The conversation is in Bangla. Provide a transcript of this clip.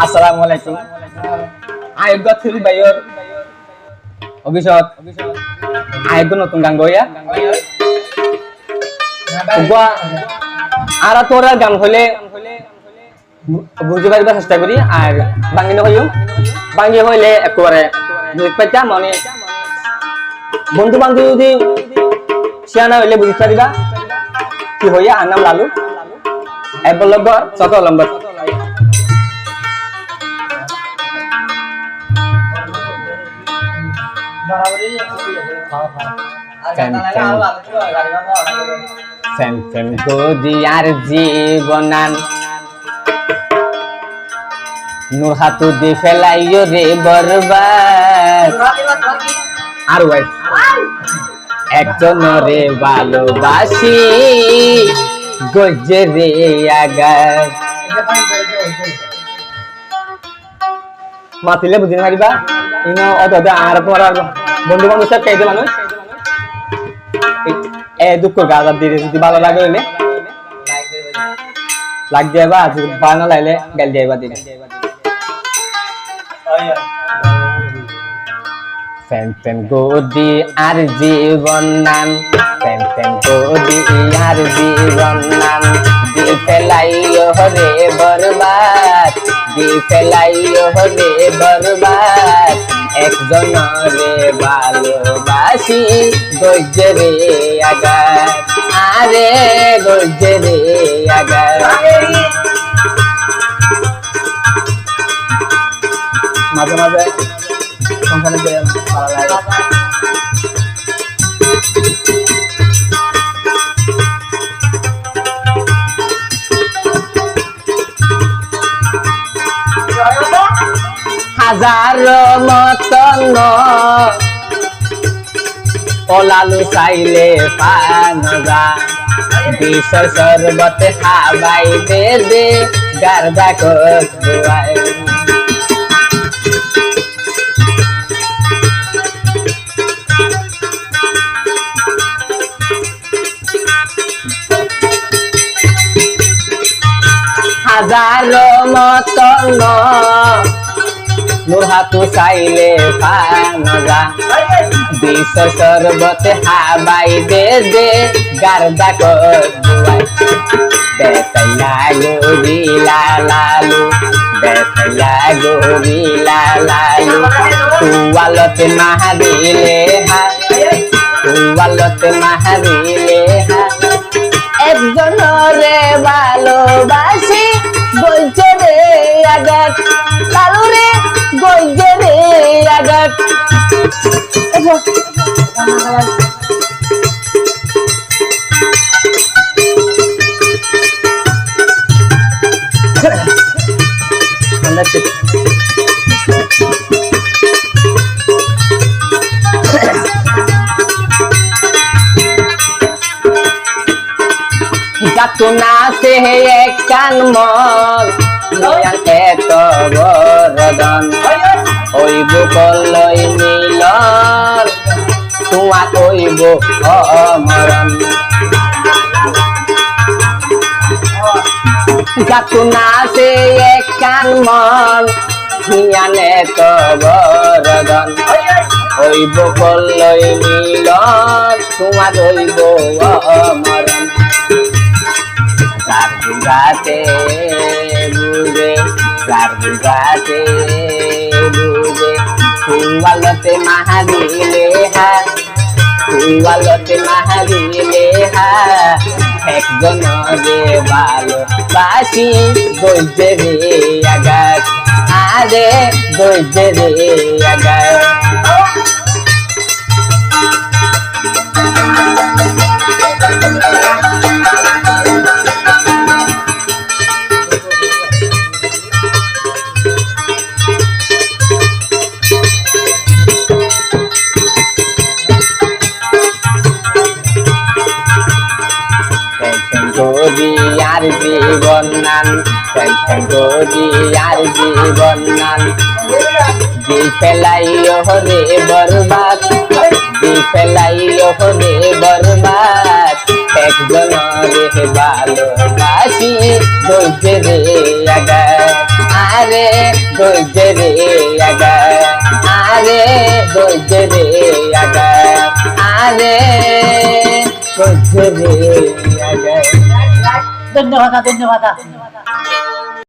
আসসালামু আলাইকুম। আয়োগ্য থ্রি বাইর অভিষেক আয়োগ্য নতুন গান গইয়া আর তোরা গান হলে বুঝতে পারবার চেষ্টা করি আর বাঙিয়ে হইও বাঙিয়ে হইলে একেবারে বুঝতে পাইতাম মানে বন্ধু বান্ধব যদি শিয়ানা হইলে বুঝতে পারিবা কি হইয়া আর নাম লালু এবলগর চত লম্বর আর জীবনান নূর হাতু দি ফেলাইও রে বরবাদ আর একজন রে ভালোবাসি গজে রে আগার মাতিলে বুঝি পারিবা ইনো অত আর তোমার বন্ধু বান্ধব সব খাইতে মানুষ দুঃখ গাজার দিয়ে যদি ভালো লাগে হইলে লাগ যাইবা আজ ভালো লাইলে গাল যাইবা দিলে ফেন গোদি আর জীবন নাম ফেন গোদি আর জীবন নাম দি ফেলাইও রে বরবাদ দি ফেলাইও রে বরবাদ একজন রে ভালোবাসি গজে রে আগার আরে গজে রে আগার মাঝে মাঝে সংসারে ভালো লাগে হাজার মতন ওলালু চাইলে পানগা বিষ সরবত খাবাই দে দে গারদা কই হাজার মতন নূর হাতু চাইলে পানগা বিষ সরবত হাবাই দে দে গারদা কই বেতলা গোরিলা লালু বেতলা গোরিলা লালু তুয়ালতে মাহাদিলে হা তুয়ালতে মাহাদিলে হা একজন রে ভালোবাসি গজে রে আগাত লালু রে গজে রে আগাত যাতনা সে এক কান মন নয়ান এত বরদন হইব কলই মিলন তুয়া কইব অমরণ যাতনা সে এক কান মন নয়ান এত বরদন হইব কলই মিলন তুয়া কইব অমরণ গাতে বুঝে গাতে বুঝে তুয়ালতে মাহাদিলে হা তুয়ালতে মাহাদিলে হা একজন রে ভালোবাসি গজে রে আগার আরে গজে রে আগার গোদি আর জীবন নান গোদি আর জীবন নান দি ফেলাইও রে বরবাদ দি ফেলাইও রে বরবাদ একজন রে ভালোবাসি গজে রে আগার ধৈর্য রে আগা আরে ধৈর্য রে আগা আরে ধৈর্য রে আগা ধন্যবাদ ধন্যবাদ